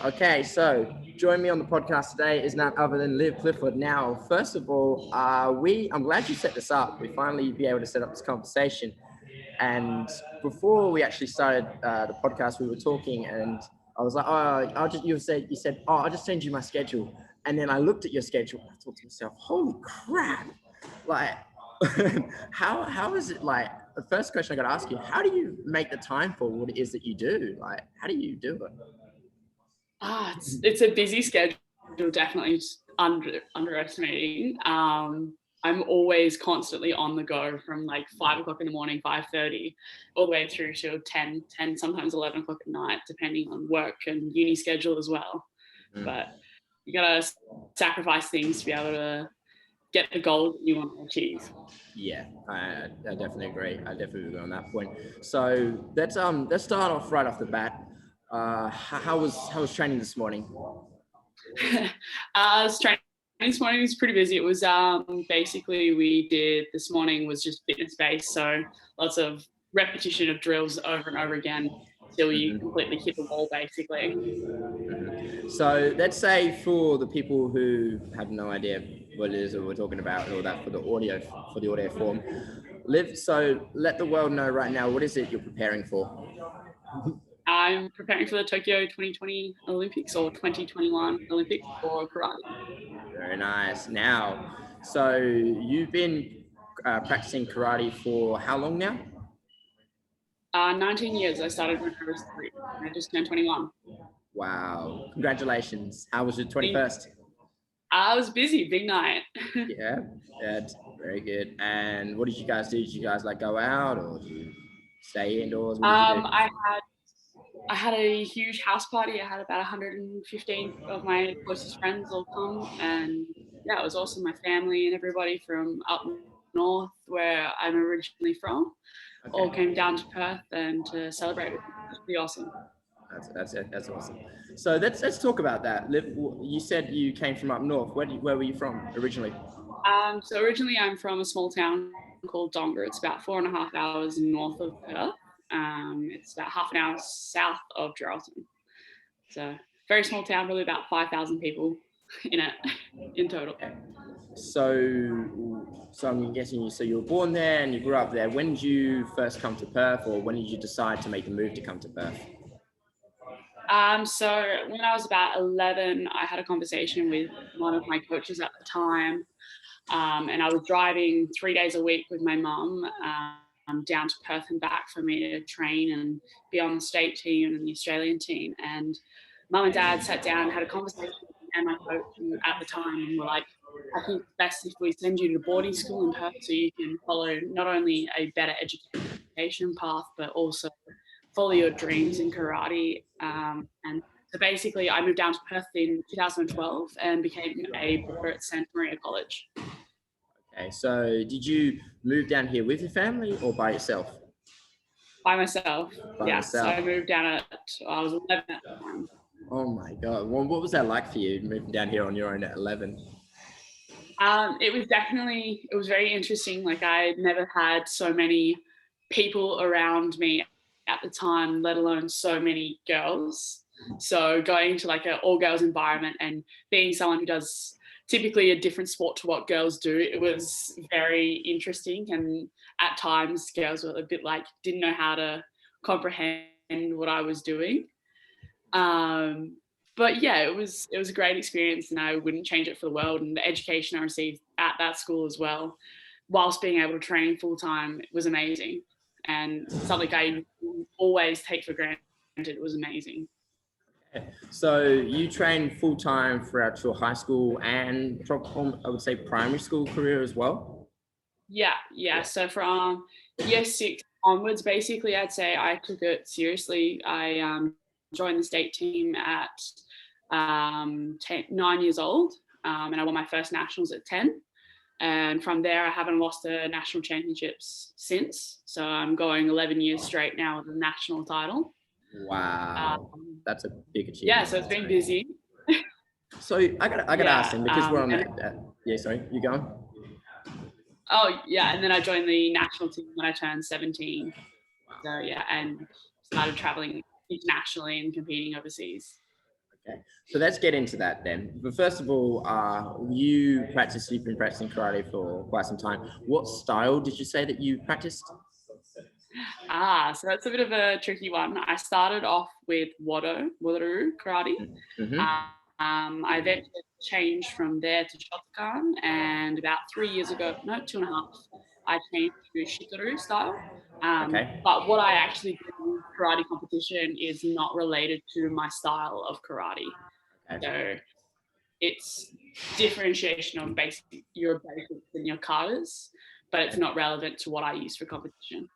Okay, so join me on the podcast today is none other than Liv Clifford. Now, first of all, I'm glad you set this up. We finally be able to set up this conversation. And before we actually started the podcast, we were talking, and I was like, you said, I'll just send you my schedule. And then I looked at your schedule and I thought to myself, holy crap, like, how is it like? The first question I got to ask you, how do you make the time for what it is that you do? Like, how do you do it? It's a busy schedule, definitely underestimating. I'm always constantly on the go from like 5 o'clock in the morning, 5:30, all the way through to 10, sometimes 11 o'clock at night, depending on work and uni schedule as well. But you gotta sacrifice things to be able to get the goals that you want to achieve. Yeah, I definitely agree. I definitely agree on that point. So let's start off right off the bat. How was training this morning? Training this morning was pretty busy. It was basically we did this morning was just fitness based, so lots of repetition of drills over and over again until you completely hit the wall, basically. So let's say for the people who have no idea what it is that we're talking about, or that for the audio form, Liv. So let the world know right now, what is it you're preparing for? I'm preparing for the Tokyo 2020 Olympics or 2021 Olympics for karate. Very nice. Now, so you've been practicing karate for how long now? 19 years. I started when I was 3. I just turned 21. Wow. Congratulations. How was your 21st? I was busy, big night. Yeah, very good. And what did you guys do? Did you guys like go out or did you stay indoors? What did you do? I had a huge house party. I had about 115 of my closest friends all come, and yeah, it was awesome. My family and everybody from up north, where I'm originally from, all came down to Perth and to celebrate with me. It was pretty awesome. That's awesome. So let's talk about that. Liv, you said you came from up north. Where were you from originally? So originally I'm from a small town called Donga. It's about 4.5 hours north of Perth. It's about half an hour south of Geraldton. So very small town, probably about 5,000 people in it in total. So I'm guessing you were born there and you grew up there. When did you first come to Perth, or when did you decide to make the move to come to Perth? So when I was about 11, I had a conversation with one of my coaches at the time, and I was driving 3 days a week with my mum down to Perth and back for me to train and be on the state team and the Australian team. And mum and dad sat down and had a conversation with me and my coach at the time, and were like, I think it's best if we send you to boarding school in Perth so you can follow not only a better education path, but also follow your dreams in karate. And so basically I moved down to Perth in 2012 and became a boarder at Santa Maria College. Okay, so did you move down here with your family or by yourself? By myself. Myself. So I moved down I was 11 at the time. Oh my God. Well, what was that like for you, moving down here on your own at 11? It was very interesting. Like, I never had so many people around me at the time, let alone so many girls. So going to like an all girls environment and being someone who does typically a different sport to what girls do, it was very interesting. And at times girls were a bit like, didn't know how to comprehend what I was doing. But yeah, it was a great experience, and I wouldn't change it for the world. And the education I received at that school as well, whilst being able to train full time, was amazing, and something I always take for granted. It was amazing. So you trained full time throughout your high school and I would say primary school career as well? Yeah. So from year 6 onwards, basically, I'd say I took it seriously. I joined the state team at 9 years old, and I won my first nationals at 10. And from there, I haven't lost a national championships since. So I'm going 11 years straight now with a national title. Wow, that's a big achievement. Yeah, so it's been busy. So I gotta ask them, because we're on that. Yeah, sorry, you going? Oh yeah, and then I joined the national team when I turned 17. So yeah, and started traveling internationally and competing overseas. Okay, so let's get into that then. But first of all, you've been practicing karate for quite some time. What style did you say that you practiced? So that's a bit of a tricky one. I started off with Wado karate. Mm-hmm. I eventually changed from there to shotokan, and about 3 years ago, no, 2.5, I changed to shitoru style. Okay. But what I actually do in karate competition is not related to my style of karate. Okay. So it's differentiation of your basics and your katas, but it's not relevant to what I use for competition.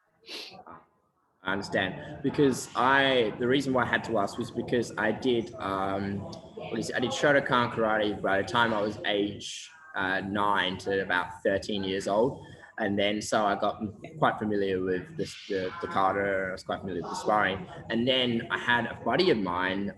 I understand because the reason why I had to ask was because I did I did shotokan karate by the time I was age 9 to about 13 years old, and then so I got quite familiar with the kata. I was quite familiar with the sparring, and then I had a buddy of mine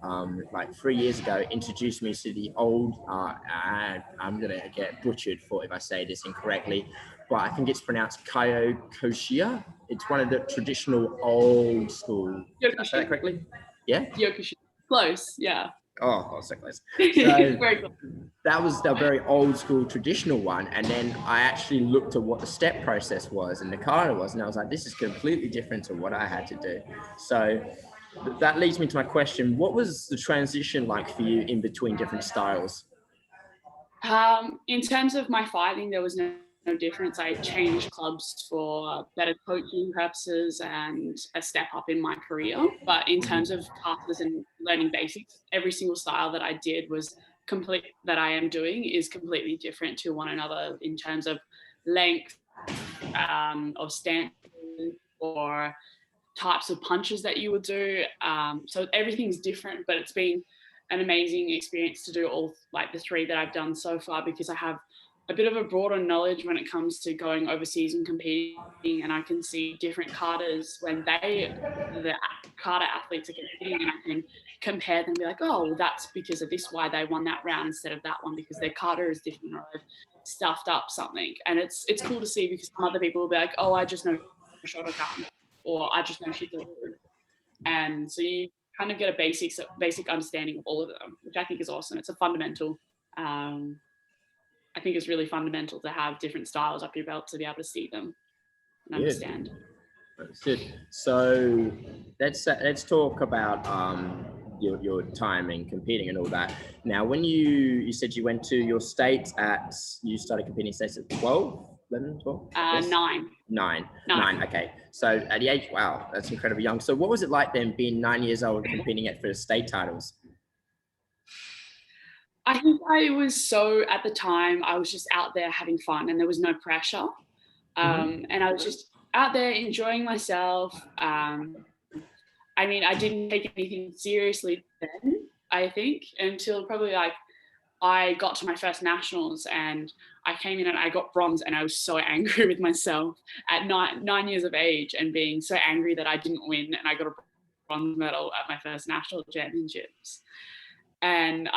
like 3 years ago introduced me to the old. And I'm gonna get butchered for if I say this incorrectly, but I think it's pronounced Kyokushia. It's one of the traditional old school. Did I say that Kyokushin. correctly? Yeah. Kyokushin. Close, yeah. Oh, so close. So Very close. that was the very old school traditional one. And then I actually looked at what the step process was and the kata was, and I was like, this is completely different to what I had to do. So that leads me to my question. What was the transition like for you in between different styles? In terms of my fighting, there was no difference. I changed clubs for better coaching purposes and a step up in my career. But in terms of classes and learning basics, every single style that I did that I am doing is completely different to one another in terms of length, of stance, or types of punches that you would do. So everything's different, but it's been an amazing experience to do all like the three that I've done so far, because I have a bit of a broader knowledge when it comes to going overseas and competing, and I can see different katas when the kata athletes are competing, and I can compare them and be like, oh, well, that's because of this, why they won that round instead of that one, because their kata is different, or they've stuffed up something. And it's cool to see, because some other people will be like, oh, I just know shotokan, or I just know shitoru. And so you kind of get a basic understanding of all of them, which I think is awesome. It's a fundamental. I think it's really fundamental to have different styles up your belt to be able to see them and understand. Understood. So let's talk about your time in competing and all that. Now, when you said you went to your states you started competing states at 12, 11, 12? Yes? 9. 9. Okay. So at the age, wow, that's incredibly young. So what was it like then being 9 years old competing for the state titles? I think at the time, I was just out there having fun and there was no pressure. And I was just out there enjoying myself. I mean, I didn't take anything seriously then, I think, until probably like I got to my first nationals, and I came in and I got bronze, and I was so angry with myself at 9 years of age, and being so angry that I didn't win and I got a bronze medal at my first national championships. And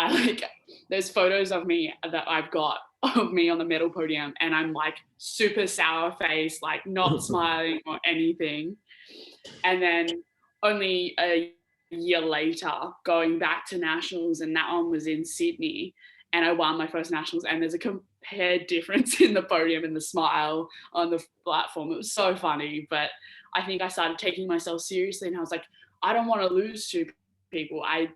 there's photos of me that I've got of me on the medal podium, and I'm like super sour face, like not smiling or anything. And then only a year later, going back to nationals, and that one was in Sydney, and I won my first nationals, and there's a compared difference in the podium and the smile on the platform. It was so funny, but I think I started taking myself seriously, and I was like, I don't want to lose to people. I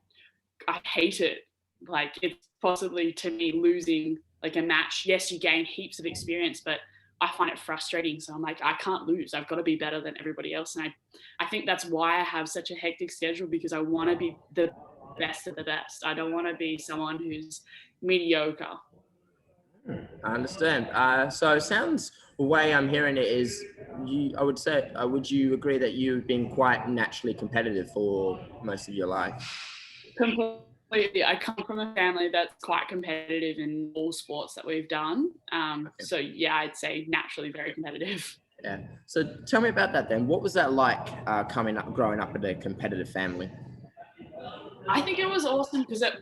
hate it. Like, it's possibly, to me, losing like a match. Yes, you gain heaps of experience, but I find it frustrating. So I'm like, I can't lose. I've got to be better than everybody else. And I think that's why I have such a hectic schedule, because I want to be the best of the best. I don't want to be someone who's mediocre. I understand. So it sounds, the way I'm hearing it is, I would say, would you agree that you've been quite naturally competitive for most of your life? Completely. I come from a family that's quite competitive in all sports that we've done. So yeah, I'd say naturally very competitive. Yeah. So tell me about that then. What was that like growing up in a competitive family? I think it was awesome because it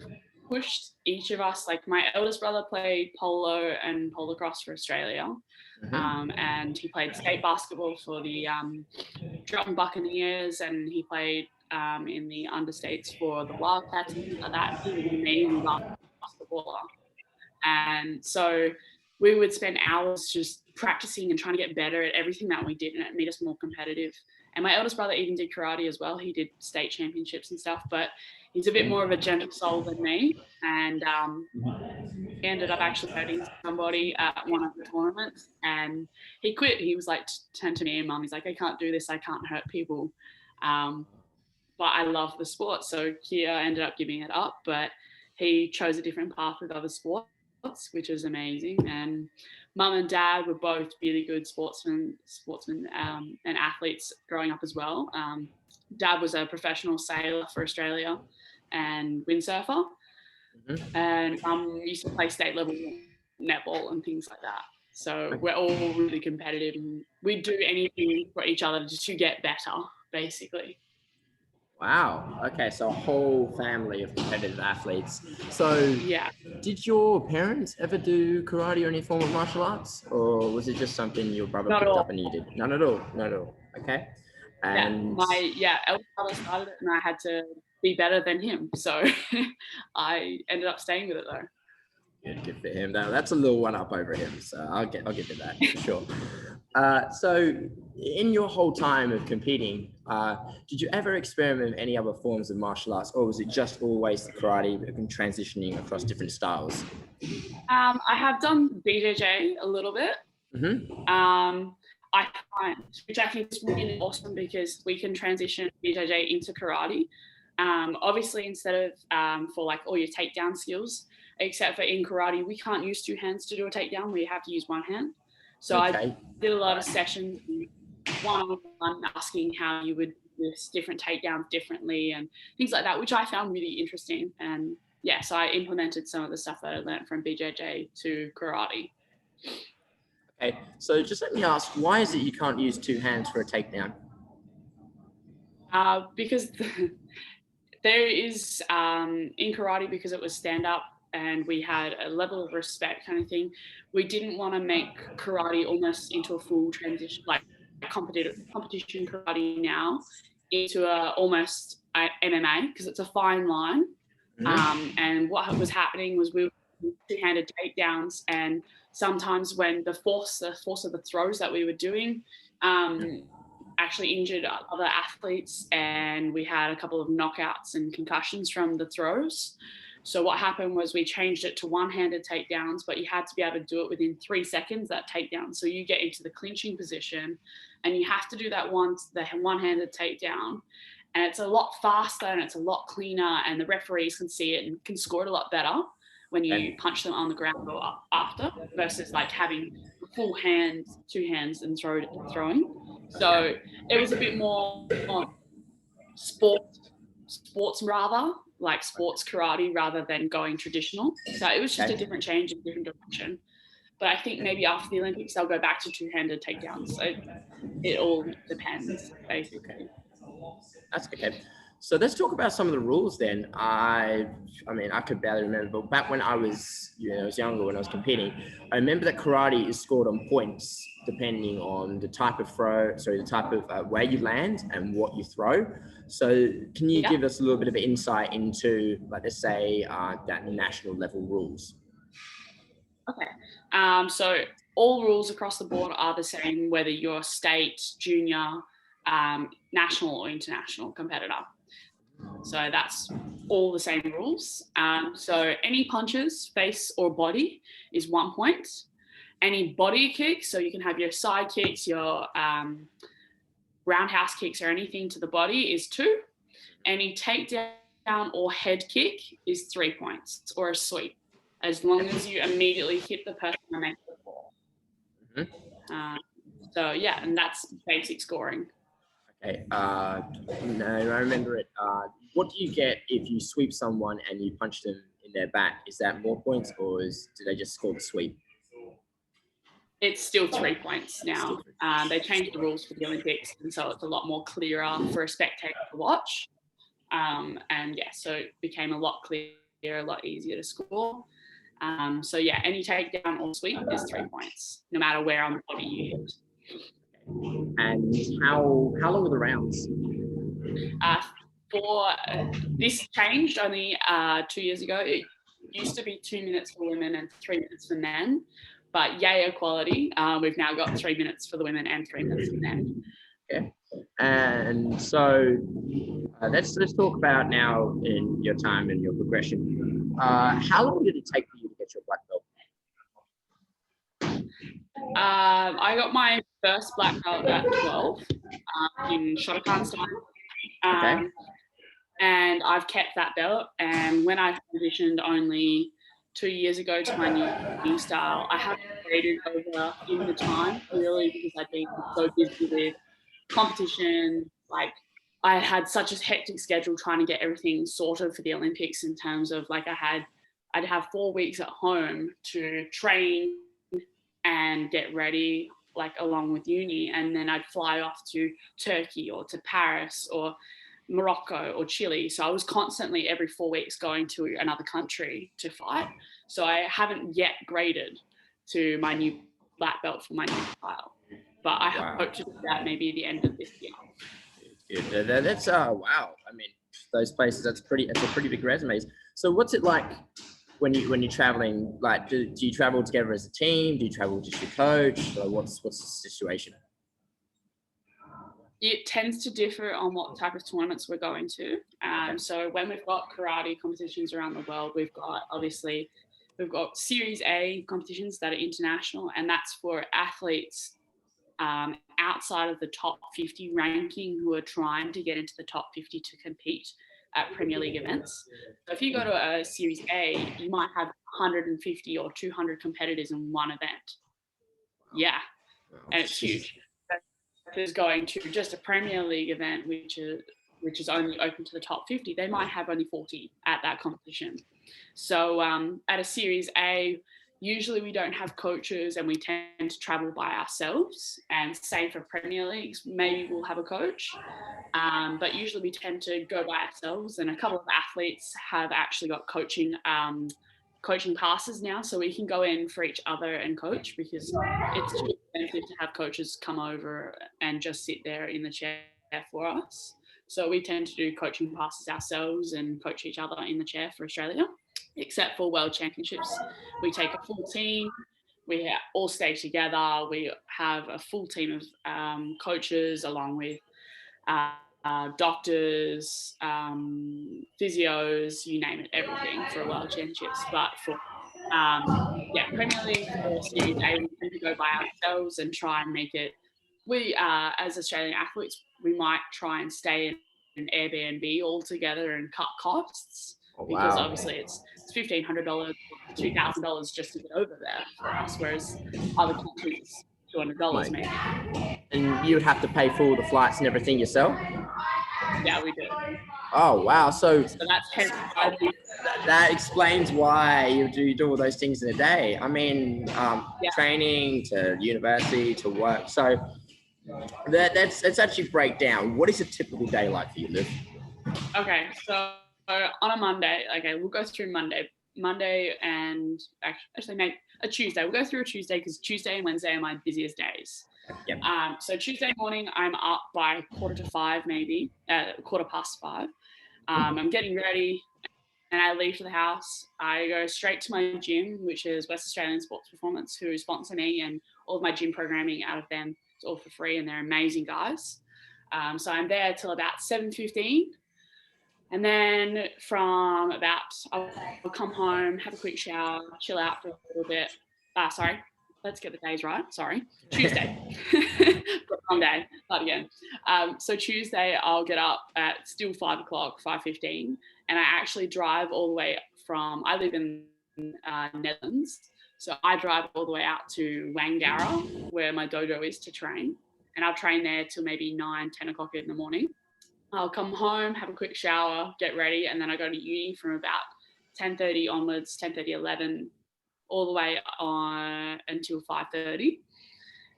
pushed each of us. Like, my eldest brother played polo and polo cross for Australia, and he played skate basketball for the Drop Buccaneers, and he played in the understates for the Wildcats and things like that. He was an amazing basketballer. And so we would spend hours just practicing and trying to get better at everything that we did, and it made us more competitive. And my eldest brother even did karate as well. He did state championships and stuff, but he's a bit more of a gentle soul than me. And he ended up actually hurting somebody at one of the tournaments, and he quit. He was like, turned to me and mum, he's like, I can't do this. I can't hurt people. But I love the sport. So Kia ended up giving it up, but he chose a different path with other sports, which was amazing. And mum and dad were both really good sportsmen and athletes growing up as well. Dad was a professional sailor for Australia and windsurfer. Mm-hmm. And mum used to play state level netball and things like that. So we're all really competitive, and we do anything for each other just to get better, basically. Wow. Okay, so a whole family of competitive athletes. So yeah, did your parents ever do karate or any form of martial arts, or was it just something your brother picked up and you did? None at all. None at all. Okay. And my elder brother started it, and I had to be better than him, so I ended up staying with it though. Good for him. That's a little one up over him, so I'll give you that for sure. So in your whole time of competing, did you ever experiment with any other forms of martial arts, or was it just always the karate and transitioning across different styles? I have done BJJ a little bit. Mm-hmm. I find, which I think is really awesome, because we can transition BJJ into karate. Obviously, instead of for like all your takedown skills, except for in karate, we can't use two hands to do a takedown. We have to use one hand. So I did a lot of sessions, one-on-one, asking how you would do different takedowns differently and things like that, which I found really interesting. And yeah, so I implemented some of the stuff that I learned from BJJ to karate. Okay, so just let me ask, why is it you can't use two hands for a takedown? Because there is, in karate, because it was stand-up, and we had a level of respect kind of thing, we didn't want to make karate almost into a full transition, like competition karate now, into almost MMA, because it's a fine line. Mm-hmm. And what was happening was we were two-handed takedowns, and sometimes when the force of the throws that we were doing actually injured other athletes, and we had a couple of knockouts and concussions from the throws. So what happened was we changed it to one-handed takedowns, but you had to be able to do it within 3 seconds, that takedown. So you get into the clinching position, and you have to do that once, the one-handed takedown. And it's a lot faster, and it's a lot cleaner, and the referees can see it and can score it a lot better when you punch them on the ground or up after, versus like having full hands, two hands, and throwing. So it was a bit more sports rather, like sports karate, rather than going traditional. So it was just a different change in different direction. But I think maybe after the Olympics, they'll go back to two-handed takedowns. So it all depends, basically. That's okay. So let's talk about some of the rules then. I mean, I could barely remember, but back when I was younger, when I was competing, I remember that karate is scored on points depending on the type of where you land and what you throw. So can you give us a little bit of insight into, like, let's say, that national level rules? Okay. So all rules across the board are the same, whether you're state, junior, national or international competitor. So that's all the same rules. So any punches, face or body, is 1 point. Any body kicks, so you can have your side kicks, your roundhouse kicks or anything to the body, is 2. Any takedown or head kick is 3 points, or a sweep, as long as you immediately hit the person and make the ball. Mm-hmm. So yeah, and that's basic scoring. Okay. No, I remember it. What do you get if you sweep someone and you punch them in their back? Is that more points, or do they just score the sweep? It's still 3 points now. They changed the rules for the Olympics, and so it's a lot more clearer for a spectator to watch. And yeah, so it became a lot clearer, a lot easier to score. So yeah, any takedown or sweep is 3 points, no matter where on the body you hit. And how long are the rounds? for this changed only 2 years ago. It used to be 2 minutes for women and 3 minutes for men, but yay equality. We've now got 3 minutes for the women and 3 minutes for men. Okay. And so let's talk about now in your time and your progression. How long did it take for you to get your black belt? I got my first black belt at 12 in shotokan style. Okay. And I've kept that belt. And when I transitioned only 2 years ago to my new style, I haven't graded over in the time, really, because I've been so busy with competition. Like, I had such a hectic schedule trying to get everything sorted for the Olympics, in terms of like I'd have 4 weeks at home to train and get ready, like along with uni, and then I'd fly off to Turkey or to Paris or Morocco or Chile. So I was constantly every 4 weeks going to another country to fight. So I haven't yet graded to my new black belt for my new style, but I hope to do that maybe at the end of this year. That's wow. I mean, those places, that's a pretty big resume. So what's it like when you're traveling? Like, do you travel together as a team? Do you travel just your coach? Or what's the situation? It tends to differ on what type of tournaments we're going to. So when we've got karate competitions around the world, we've got Series A competitions that are international, and that's for athletes outside of the top 50 ranking who are trying to get into the top 50 to compete at Premier League events. So if you go to a Series A, you might have 150 or 200 competitors in one event. Yeah, and it's huge. Is going to just a Premier League event, which is only open to the top 50, they might have only 40 at that competition. So at a Series A, usually we don't have coaches and we tend to travel by ourselves. And same for Premier Leagues, maybe we'll have a coach, but usually we tend to go by ourselves. And a couple of athletes have actually got coaching passes now, so we can go in for each other and coach, because it's too expensive to have coaches come over and just sit there in the chair for us. So we tend to do coaching passes ourselves and coach each other in the chair for Australia. Except for World Championships, we take a full team, we all stay together, we have a full team of coaches along with doctors, physios, you name it, everything for a World Championships. But for Premier League or Series A, we tend to go by ourselves and try and make it. We, as Australian athletes, we might try and stay in an Airbnb all together and cut costs, because obviously it's $1,500, $2,000 just to get over there for us, whereas other countries $200 maybe. And you would have to pay for all the flights and everything yourself? Yeah, we do. Oh, wow. So that's that explains why you do all those things in a day. I mean, training to university to work. So let's actually break down. What is a typical day like for you, Liv? Okay, so on a Monday, we'll go through Monday and actually maybe a Tuesday. We'll go through a Tuesday, because Tuesday and Wednesday are my busiest days. Yep. So Tuesday morning, I'm up by 4:45, maybe 5:15. I'm getting ready and I leave for the house. I go straight to my gym, which is West Australian Sports Performance, who sponsor me, and all of my gym programming out of them. It's all for free, and they're amazing guys. So I'm there till about 7:15. And then from about, I'll come home, have a quick shower, chill out for a little bit. Sorry, let's get the days right. Sorry, Tuesday. Wrong day, start again. So Tuesday, I'll get up at still 5 o'clock, 5:15, and I actually drive all the way I live in Netherlands, so I drive all the way out to Wangara, where my dojo is, to train, and I'll train there till maybe 9, 10 o'clock in the morning. I'll come home, have a quick shower, get ready, and then I go to uni from about 10:30 onwards, 10:30, 11, all the way on until 5:30.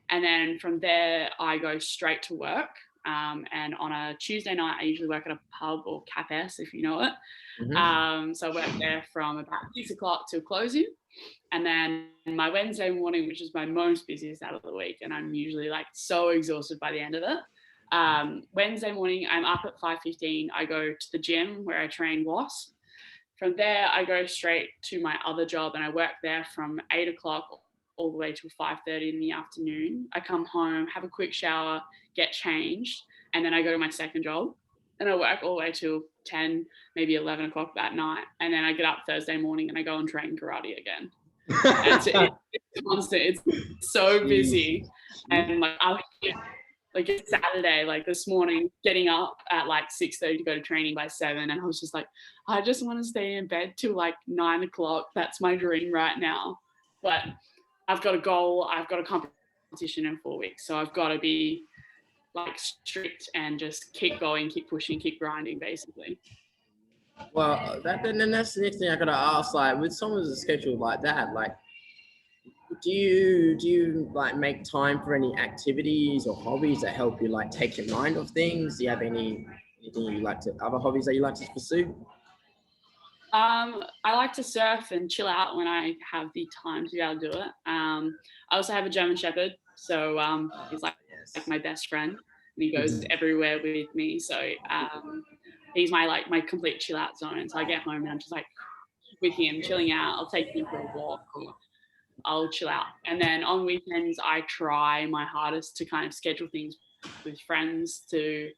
And then from there, I go straight to work. And on a Tuesday night, I usually work at a pub or cafes, if you know it. Mm-hmm. So I work there from about 6 o'clock till closing. And then my Wednesday morning, which is my most busiest out of the week, and I'm usually so exhausted by the end of it, Wednesday morning, I'm up at 5:15. I go to the gym where I train WASP. From there, I go straight to my other job and I work there from 8 o'clock all the way till 5:30 in the afternoon. I come home, have a quick shower, get changed, and then I go to my second job and I work all the way till 10, maybe 11 o'clock that night. And then I get up Thursday morning and I go and train karate again. And so it's constant. It's so busy. And like I'll hit, like it's Saturday, like this morning, getting up at like 6:30 to go to training by 7. And I was just like, I just want to stay in bed till like 9 o'clock. That's my dream right now. But I've got a goal. I've got a competition in 4 weeks. So I've got to be like strict and just keep going, keep pushing, keep grinding, basically. Well, then that's the next thing I gotta ask. Like, with someone's schedule like that, like, do you like make time for any activities or hobbies that help you like take your mind off things? Do you have anything you like to other hobbies that you like to pursue? I like to surf and chill out when I have the time to be able to do it. I also have a German Shepherd, so he's like Yes. my best friend, and he goes everywhere with me. So he's my complete chill out zone. So I get home and I'm just like with him, chilling out. I'll take him for a walk, or I'll chill out. And then on weekends, I try my hardest to kind of schedule things with friends to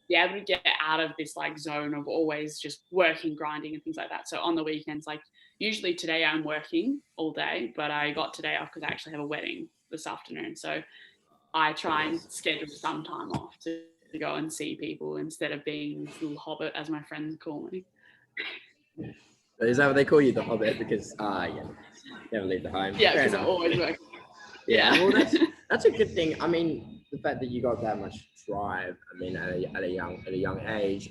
be able to get out of this like zone of always just working, grinding and things like that. So on the weekends, like usually today I'm working all day, but I got today off because I actually have a wedding this afternoon. So I try and schedule some time off to go and see people instead of being this little hobbit, as my friends call me. Is that what they call you, the Hobbit? Because yeah, never leave the home. Yeah, Fair because I'm enough. always working. Yeah, Yeah. well, that's a good thing. I mean, the fact that you got that much drive. I mean, at a young age,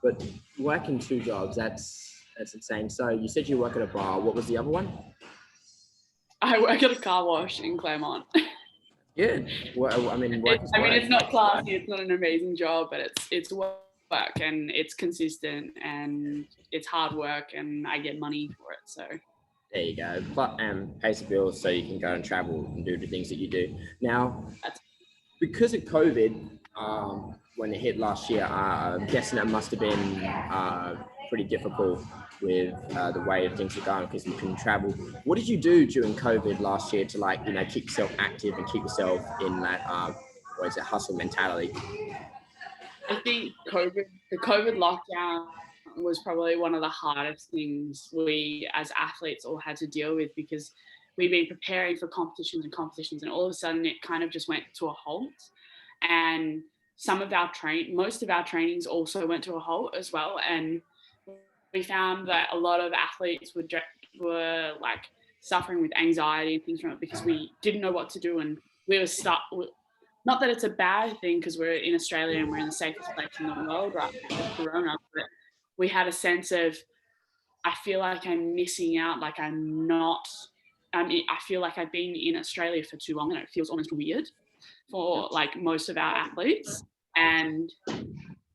but working two jobs, that's insane. So you said you work at a bar. What was the other one? I work at a car wash in Claremont. Good. Well, I mean, work is work. It's not classy, it's not an amazing job, but it's work and it's consistent and it's hard work and I get money for it. So There you go. But pays the bills so you can go and travel and do the things that you do. Now, that's because of COVID, when it hit last year, I'm guessing that must have been pretty difficult with the way things are going because you couldn't travel. What did you do during COVID last year to keep yourself active and keep yourself in that hustle mentality? I think the COVID lockdown was probably one of the hardest things we as athletes all had to deal with because we'd been preparing for competitions and all of a sudden it kind of just went to a halt. And most of our trainings also went to a halt as well. And we found that a lot of athletes were like suffering with anxiety and things from it because we didn't know what to do and we were stuck. Not that it's a bad thing because we're in Australia and we're in the safest place in the world right now with Corona, but we had a sense of I feel like I'm missing out, like I'm not. I feel like I've been in Australia for too long and it feels almost weird for like most of our athletes. And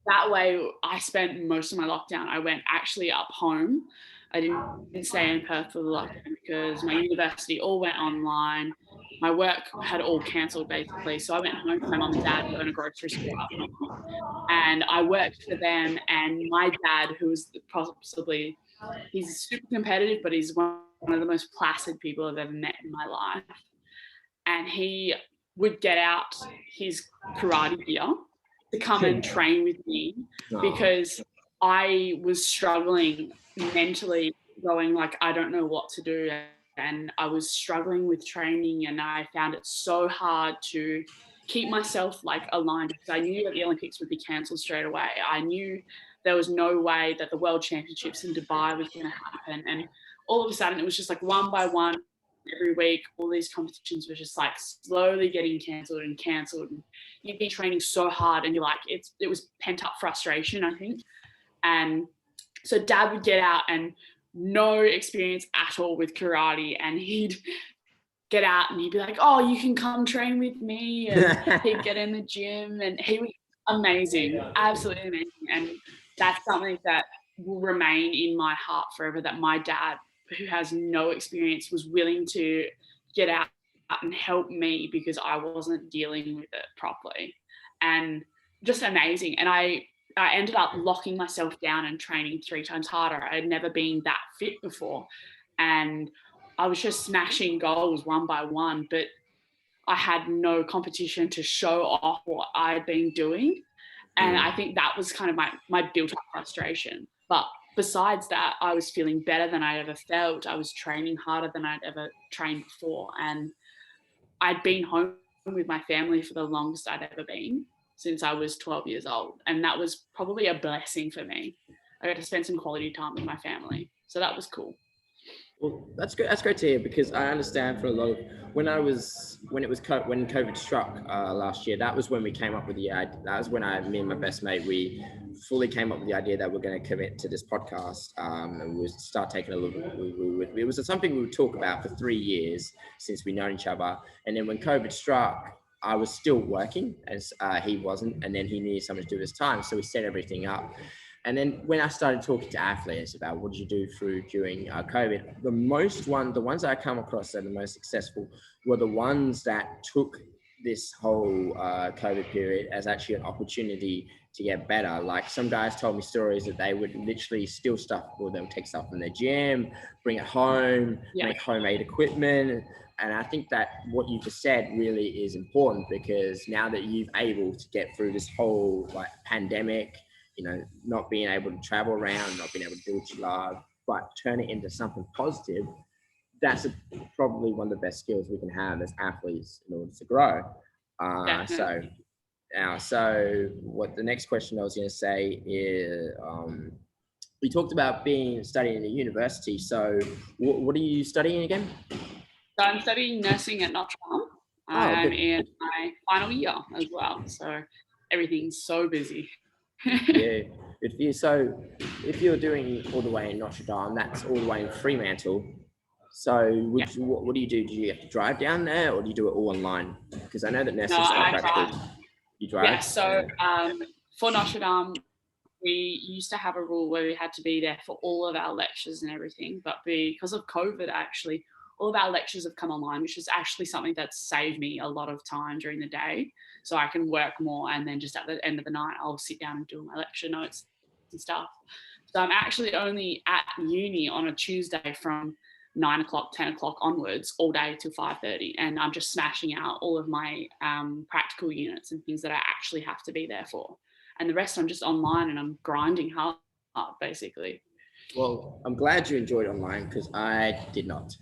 that way I spent most of my lockdown. I went actually up home. I didn't stay in Perth for the lockdown because my university all went online. My work had all cancelled basically. So I went home to my mum and dad who own a grocery store up north. And I worked for them. And my dad, who was possibly, he's super competitive, but he's one of the most placid people I've ever met in my life. And he would get out his karate gear to come and train with me because I was struggling mentally, going like, I don't know what to do. And I was struggling with training and I found it so hard to keep myself like aligned because I knew that the Olympics would be cancelled straight away. I knew there was no way that the World Championships in Dubai was going to happen. And all of a sudden it was just like one by one, every week, all these competitions were just like slowly getting cancelled and cancelled. And you've been training so hard and you're like, it was pent up frustration, I think. And so dad would get out and no experience at all with karate. And he'd get out and he'd be like, oh, you can come train with me. And he'd get in the gym and he was amazing, absolutely amazing. And that's something that will remain in my heart forever, that my dad, who has no experience, was willing to get out and help me because I wasn't dealing with it properly. And just amazing. And I ended up locking myself down and training 3 times harder. I had never been that fit before. And I was just smashing goals one by one, but I had no competition to show off what I'd been doing. And I think that was kind of my built up frustration. But besides that, I was feeling better than I'd ever felt. I was training harder than I'd ever trained before. And I'd been home with my family for the longest I'd ever been since I was 12 years old. And that was probably a blessing for me. I got to spend some quality time with my family. So that was cool. Well, that's good. That's great to hear because I understand for a lot of when COVID struck last year. That was when we came up with the idea. That was when me and my best mate, we fully came up with the idea that we're going to commit to this podcast and we would start taking a look. It was something we would talk about for 3 years since we known each other, and then when COVID struck, I was still working as he wasn't, and then he needed someone to do his time, so we set everything up. And then when I started talking to athletes about what did you do during COVID, the ones that I come across that are the most successful were the ones that took this whole COVID period as actually an opportunity to get better. Like some guys told me stories that they would literally steal stuff, or they'll take stuff from their gym, bring it home, make homemade equipment. And I think that what you just said really is important because now that you've able to get through this whole like pandemic, not being able to travel around, not being able to do what you love, but turn it into something positive, that's probably one of the best skills we can have as athletes in order to grow. So what the next question I was going to say is, we talked about studying at university. So what are you studying again? So I'm studying nursing at Notre Dame. I'm in my final year as well. So everything's so busy. Yeah, good for you. So if you're doing all the way in Notre Dame, that's all the way in Fremantle. So what do you do? Do you have to drive down there or do you do it all online? Because I know that nursing is quite practical. You drive? Yeah, so for Notre Dame, we used to have a rule where we had to be there for all of our lectures and everything. But because of COVID, actually, all of our lectures have come online, which is actually something that's saved me a lot of time during the day. So I can work more and then just at the end of the night, I'll sit down and do my lecture notes and stuff. So I'm actually only at uni on a Tuesday from 9 o'clock, 10 o'clock onwards, all day till 5:30. And I'm just smashing out all of my practical units and things that I actually have to be there for. And the rest I'm just online and I'm grinding hard, basically. Well, I'm glad you enjoyed online because I did not.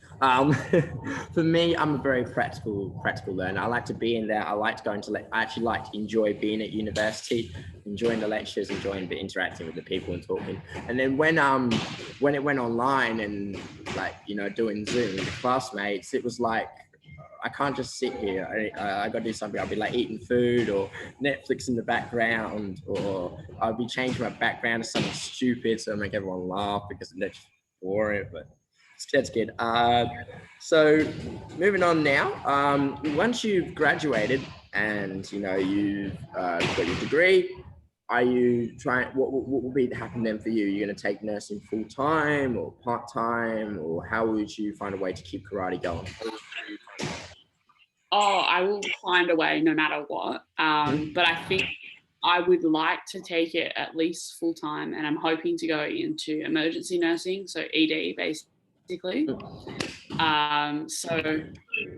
For me, I'm a very practical learner. I like to be in there. I like to go into. I actually like to enjoy being at university, enjoying the lectures, enjoying interacting with the people and talking. And then when it went online and doing Zoom with the classmates, it was like I can't just sit here. I got to do something. I'll be like eating food or Netflix in the background, or I'll be changing my background to something stupid so I make everyone laugh because it's boring. But that's good. So moving on now. Once you've graduated and you've got your degree, are you trying? What will be happen then for you? You're going to take nursing full time or part time, or how would you find a way to keep karate going? Oh, I will find a way no matter what. But I think I would like to take it at least full time, and I'm hoping to go into emergency nursing, so ED basically. So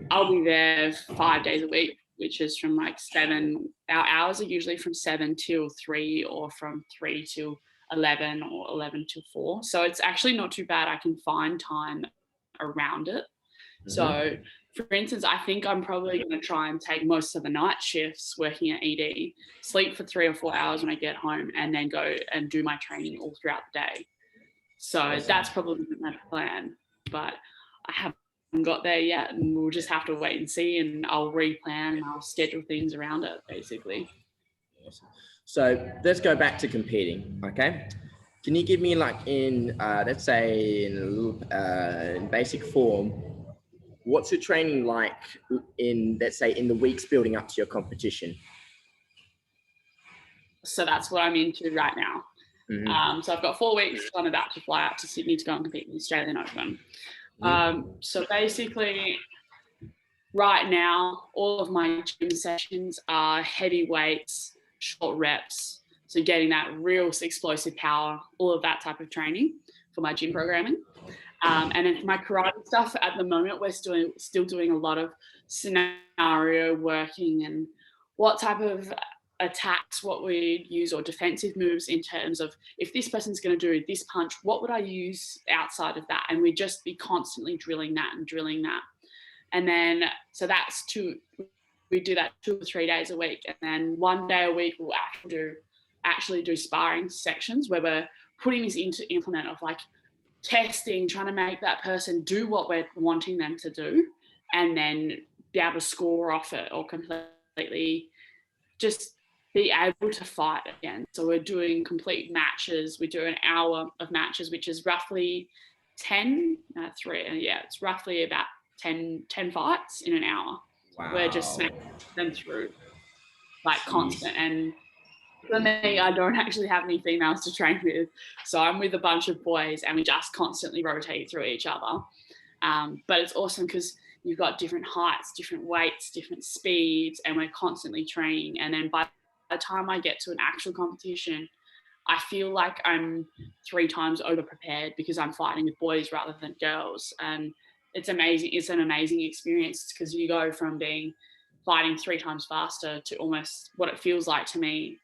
I'll be there 5 days a week, which is from like 7. Our hours are usually from 7 till 3 or from 3 till 11 or 11 till 4. So it's actually not too bad. I can find time around it. Mm-hmm. So for instance, I think I'm probably going to try and take most of the night shifts working at ED, sleep for 3 or 4 hours when I get home, and then go and do my training all throughout the day. So that's probably my plan, but I haven't got there yet, and we'll just have to wait and see, and I'll replan and I'll schedule things around it, basically. So let's go back to competing, okay? Can you give me let's say in basic form, what's your training like in the weeks building up to your competition? So that's what I'm into right now. Mm-hmm. So I've got 4 weeks. I'm about to fly out to Sydney to go and compete in the Australian Open. So basically, right now, all of my gym sessions are heavy weights, short reps. So getting that real explosive power, all of that type of training for my gym programming. And then for my karate stuff, at the moment, we're still doing a lot of scenario working and what type of attacks, what we use, or defensive moves in terms of if this person's going to do this punch, what would I use outside of that? And we just be constantly drilling that and drilling that. And then, so that's we do that 2 or 3 days a week. And then 1 day a week, we'll actually do sparring sections where we're putting this into implement of like testing, trying to make that person do what we're wanting them to do, and then be able to score off it or completely just be able to fight again. So we're doing complete matches. We do an hour of matches, which is roughly it's roughly about 10 fights in an hour. Wow. We're just smacking them through like constant. And for me, I don't actually have any females to train with. So I'm with a bunch of boys and we just constantly rotate through each other. But it's awesome because you've got different heights, different weights, different speeds, and we're constantly training. And then by the time I get to an actual competition, I feel like I'm 3 times over prepared because I'm fighting with boys rather than girls. And it's amazing. It's an amazing experience because you go from fighting 3 times faster to almost what it feels like to me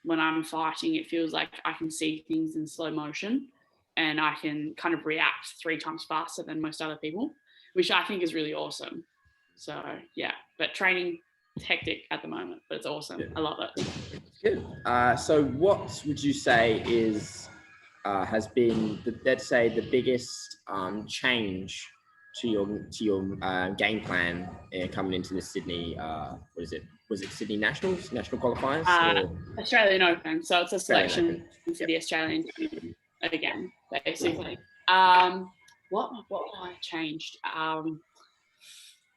when I'm fighting. It feels like I can see things in slow motion and I can kind of react 3 times faster than most other people, which I think is really awesome. So yeah, but training hectic at the moment, but it's awesome. Yeah. I love it. Good. So what would you say has been let's say the biggest change to your game plan coming into the Sydney? What is it? Was it Sydney national qualifiers? Australian Open. So it's a selection for the Australian team again, basically. What have I changed?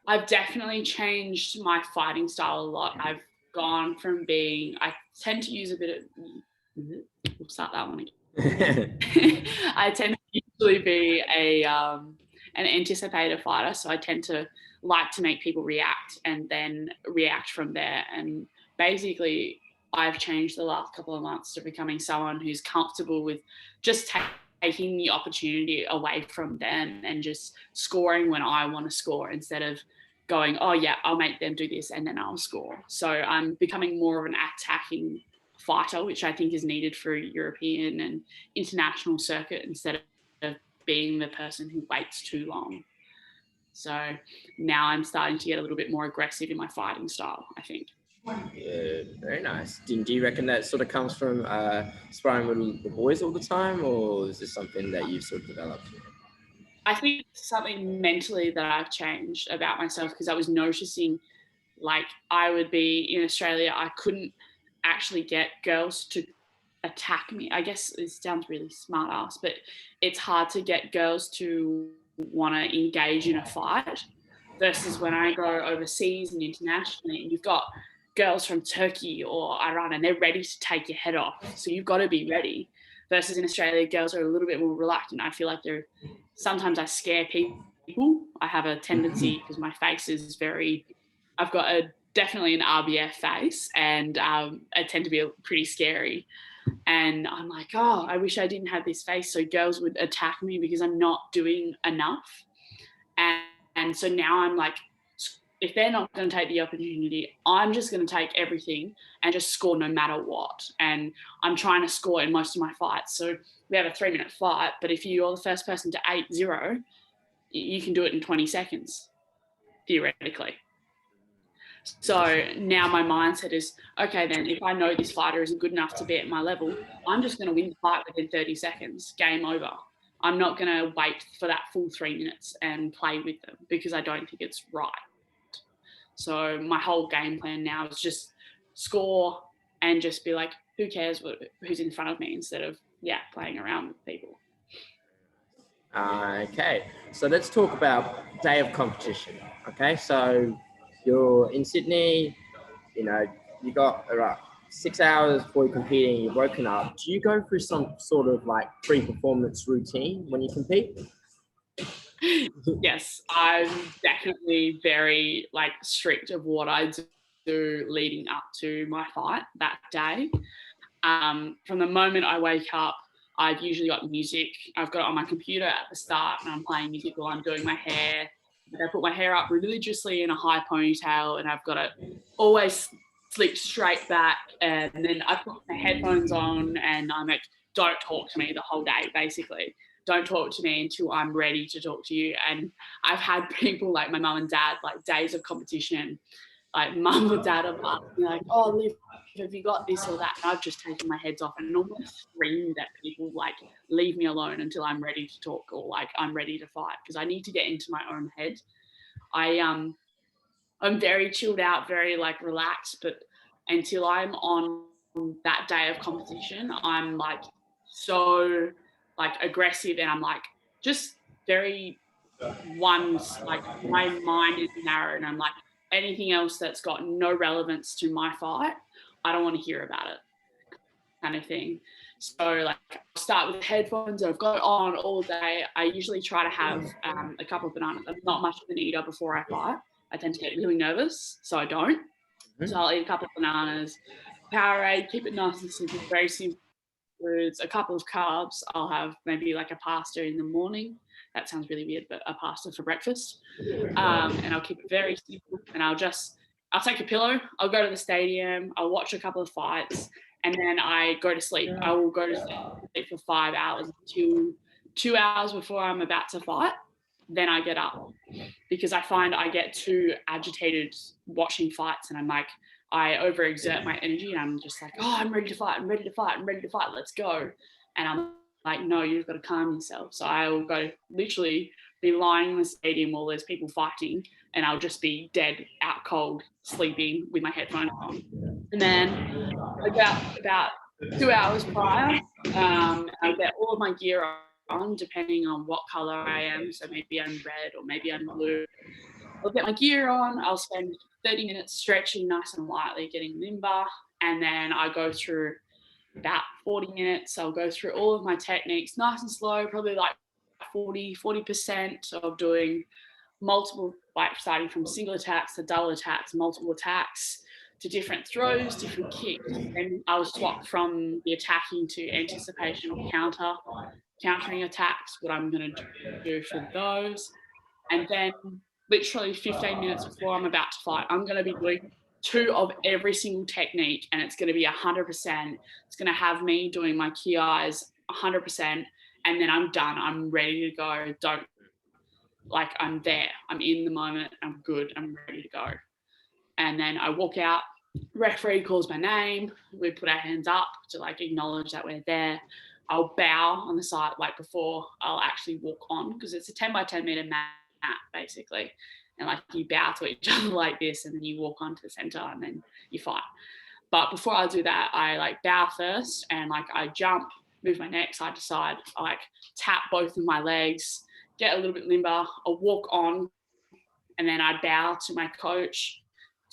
I've definitely changed my fighting style a lot. I've gone from I tend to use a bit of, we'll start that one again. I tend to usually be an anticipator fighter. So I tend to like to make people react and then react from there. And basically I've changed the last couple of months to becoming someone who's comfortable with just taking the opportunity away from them and just scoring when I want to score instead of going, oh yeah, I'll make them do this and then I'll score. So I'm becoming more of an attacking fighter, which I think is needed for European and international circuit instead of being the person who waits too long. So now I'm starting to get a little bit more aggressive in my fighting style, I think. Yeah, very nice. Do you reckon that sort of comes from sparring with the boys all the time, or is this something that you've sort of developed? I think it's something mentally that I've changed about myself because I was noticing like I would be in Australia, I couldn't actually get girls to attack me. I guess it sounds really smart ass, but it's hard to get girls to want to engage in a fight versus when I go overseas and internationally and you've got girls from Turkey or Iran and they're ready to take your head off. So you've got to be ready. Versus in Australia, girls are a little bit more reluctant. I feel like sometimes I scare people. I have a tendency because my face is I've got definitely an RBF face and I tend to be pretty scary. And I'm like, oh, I wish I didn't have this face so girls would attack me because I'm not doing enough. And so now I'm like, if they're not going to take the opportunity, I'm just going to take everything and just score no matter what. And I'm trying to score in most of my fights. So we have a 3-minute fight, but if you're the first person to 8-0, you can do it in 20 seconds, theoretically. So now my mindset is, okay, then if I know this fighter isn't good enough to be at my level, I'm just going to win the fight within 30 seconds, game over. I'm not going to wait for that full 3 minutes and play with them because I don't think it's right. So my whole game plan now is just score and just be like, who cares who's in front of me instead of, playing around with people. Okay, so let's talk about day of competition. Okay, so you're in Sydney, you got about 6 hours before you're competing, you're woken up. Do you go through some sort of like pre-performance routine when you compete? Yes, I'm definitely very strict of what I do leading up to my fight that day. From the moment I wake up, I've usually got music. I've got it on my computer at the start, and I'm playing music while I'm doing my hair. I put my hair up religiously in a high ponytail, and I've got it always slicked straight back. And then I put my headphones on, and I'm like, don't talk to me the whole day, basically. Don't talk to me until I'm ready to talk to you. And I've had people like my mum and dad, like days of competition, like mum or dad have asked me like, oh, Liv, have you got this or that? And I've just taken my heads off and almost screamed at people like, leave me alone until I'm ready to talk, or like I'm ready to fight, because I need to get into my own head. I'm very chilled out, very like relaxed, but until I'm on that day of competition, I'm like so like aggressive, and I'm like just very like my mind is narrow, and I'm like, anything else that's got no relevance to my fight, I don't want to hear about it, kind of thing. So like I'll start with headphones. I've got it on all day. I usually try to have a couple of bananas. I'm not much of an eater before I fight. I tend to get really nervous, so I don't. So I'll eat a couple of bananas, Powerade, keep it nice and simple, very simple foods, a couple of carbs. I'll have maybe like a pasta in the morning. That sounds really weird, but a pasta for breakfast. And I'll keep it very simple. And I'll take a pillow. I'll go to the stadium. I'll watch a couple of fights, and then I go to sleep. I will go to sleep for 5 hours until 2 hours before I'm about to fight. Then I get up, because I find I get too agitated watching fights, and I'm like, I overexert my energy, and I'm just like, oh, I'm ready to fight. I'm ready to fight. I'm ready to fight. Let's go. And I'm like, no, you've got to calm yourself. So I will go literally be lying in the stadium while there's people fighting, and I'll just be dead, out cold, sleeping with my headphones on. And then about 2 hours prior, I get all of my gear on, depending on what color I am. So maybe I'm red or maybe I'm blue. I'll get my gear on. I'll spend 30 minutes stretching nice and lightly, getting limber. And then I go through about 40 minutes. I'll go through all of my techniques nice and slow, probably like 40% of doing multiple, like starting from single attacks to double attacks, multiple attacks, to different throws, different kicks. And I'll swap from the attacking to anticipation or countering attacks, what I'm going to do for those. And then literally 15 minutes before I'm about to fight, I'm going to be doing 2 of every single technique, and it's going to be 100%. It's going to have me doing my key eyes 100%, and then I'm done. I'm ready to go. I'm there. I'm in the moment. I'm good. I'm ready to go. And then I walk out. Referee calls my name. We put our hands up to like acknowledge that we're there. I'll bow on the side like before I'll actually walk on, because it's a 10 by 10 meter mat basically. And like you bow to each other like this, and then you walk onto the center, and then you fight. But before I do that, I like bow first, and like I jump, move my neck side to side. I like tap both of my legs, get a little bit limber. I'll walk on, and then I bow to my coach,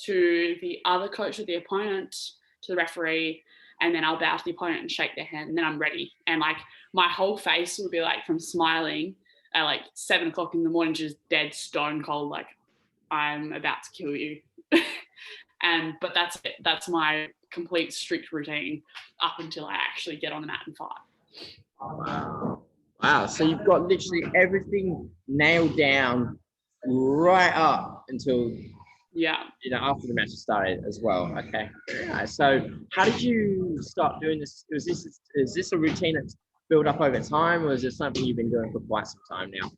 to the other coach of the opponent, to the referee, and then I'll bow to the opponent and shake their hand, and then I'm ready. And like my whole face will be like from smiling at like 7 o'clock in the morning, just dead stone cold, like I'm about to kill you. But that's it. That's my complete strict routine up until I actually get on the mat and fight. Wow. So you've got literally everything nailed down right up until after the match started as well. Okay. Very nice. So how did you start doing this? Is this a routine that's built up over time, or is this something you've been doing for quite some time now?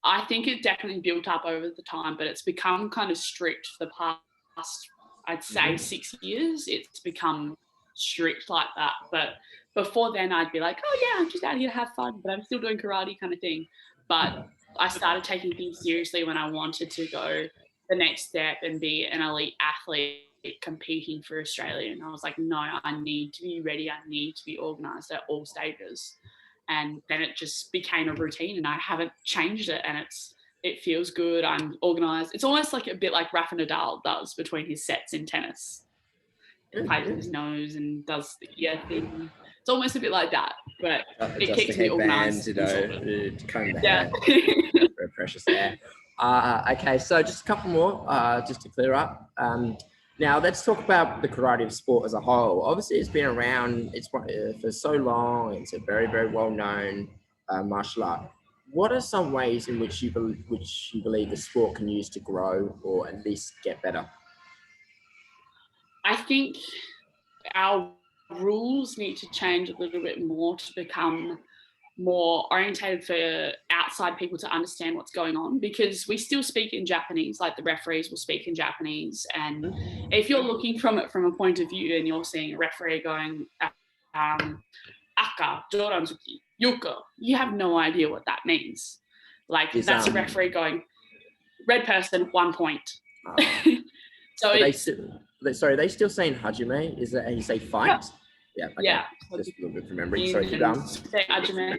I think it definitely built up over the time, but it's become kind of strict for the past, I'd say 6 years. It's become strict like that. But before then I'd be like, oh yeah, I'm just out here to have fun, but I'm still doing karate kind of thing. But I started taking things seriously when I wanted to go the next step and be an elite athlete competing for Australia. And I was like, no, I need to be ready. I need to be organised at all stages. And then it just became a routine, and I haven't changed it. And it feels good. I'm organised. It's almost like a bit like Rafa Nadal does between his sets in tennis. He plays with his nose and does the ear thing. It's almost a bit like that, but it keeps me organised. Comb the hair. Very precious hair. Okay, so just a couple more, just to clear up. Now let's talk about the karate of sport as a whole. Obviously, it's been around. It's for so long. It's a very, very well known martial art. What are some ways in which you believe the sport can use to grow or at least get better? I think our rules need to change a little bit more to become more orientated for outside people to understand what's going on, because we still speak in Japanese, like the referees will speak in Japanese. And if you're looking from it from a point of view and you're seeing a referee going, aka, doranzuki, yuko, you have no idea what that means. Like, that's a referee going, red person, 1 point. So are they still saying hajime? Is that how you say fight? Yeah. Okay. Yeah. Just a little bit from memory. Sorry, keep going. Hajime.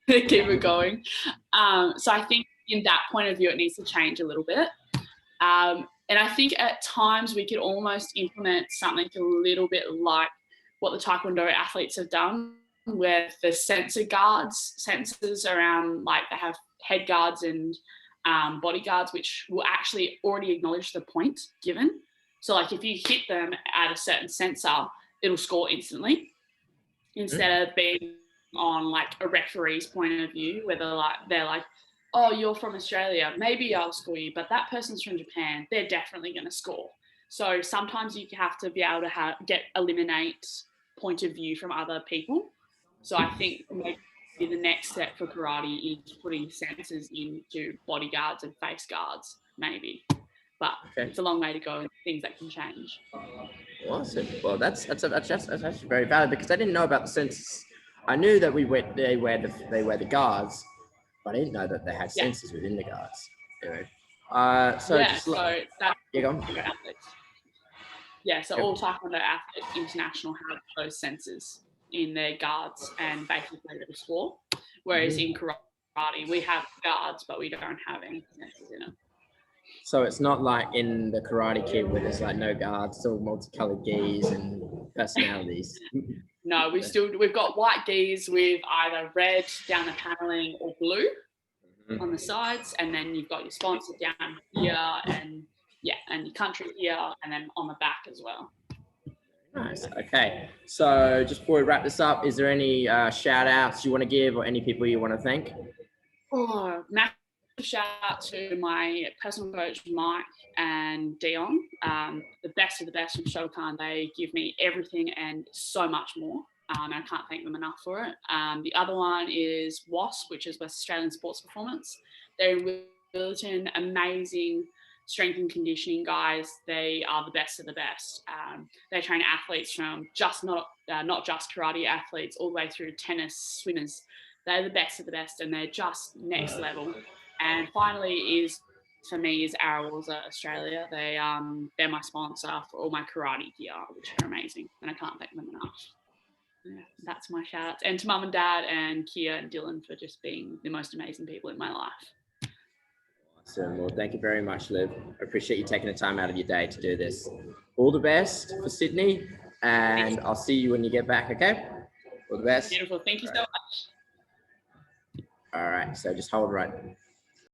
Keep it going. So I think in that point of view, it needs to change a little bit. And I think at times we could almost implement something a little bit like what the Taekwondo athletes have done, where the sensors around, like they have head guards and bodyguards, which will actually already acknowledge the point given. So like if you hit them at a certain sensor, it'll score instantly, instead of being on like a referee's point of view, where they're like, oh, you're from Australia, maybe I'll score you, but that person's from Japan, they're definitely going to score. So sometimes you have to be able to eliminate point of view from other people. So I think maybe the next step for karate is putting sensors into bodyguards and face guards, maybe. But it's a long way to go, and things that can change. Awesome. Well, that's actually very valid, because I didn't know about the sensors. I knew that they wear the guards, but I didn't know that they had sensors within the guards. Anyway, so all Taekwondo athletes international have those sensors in their guards and basically they score. Whereas in karate, we have guards, but we don't have any sensors in it. So it's not like in the Karate Kid where there's like no guards, still multicolored gis and personalities. No, we've got white gis with either red down the paneling or blue on the sides, and then you've got your sponsor down here, and your country here, and then on the back as well. Nice. Okay. So just before we wrap this up, is there any shout outs you want to give or any people you want to thank? Oh, massive shout out to my personal coach, Mike and Dion. The best of the best from Shotokan. They give me everything and so much more. I can't thank them enough for it. The other one is WASP, which is West Australian Sports Performance. They're in Willerton, amazing strength and conditioning guys. They are the best of the best. They train athletes from not just karate athletes, all the way through tennis, swimmers. They're the best of the best, and they're just next level. And finally for me is Arawalza Australia. They're my sponsor for all my karate gear, which are amazing, and I can't thank them enough. Yeah, that's my shout outs. And to mum and dad and Kia and Dylan for just being the most amazing people in my life. Awesome. Well, thank you very much, Liv. I appreciate you taking the time out of your day to do this. All the best for Sydney, and I'll see you when you get back, okay? All the best. Beautiful. Thank you so much. All right. So just hold right.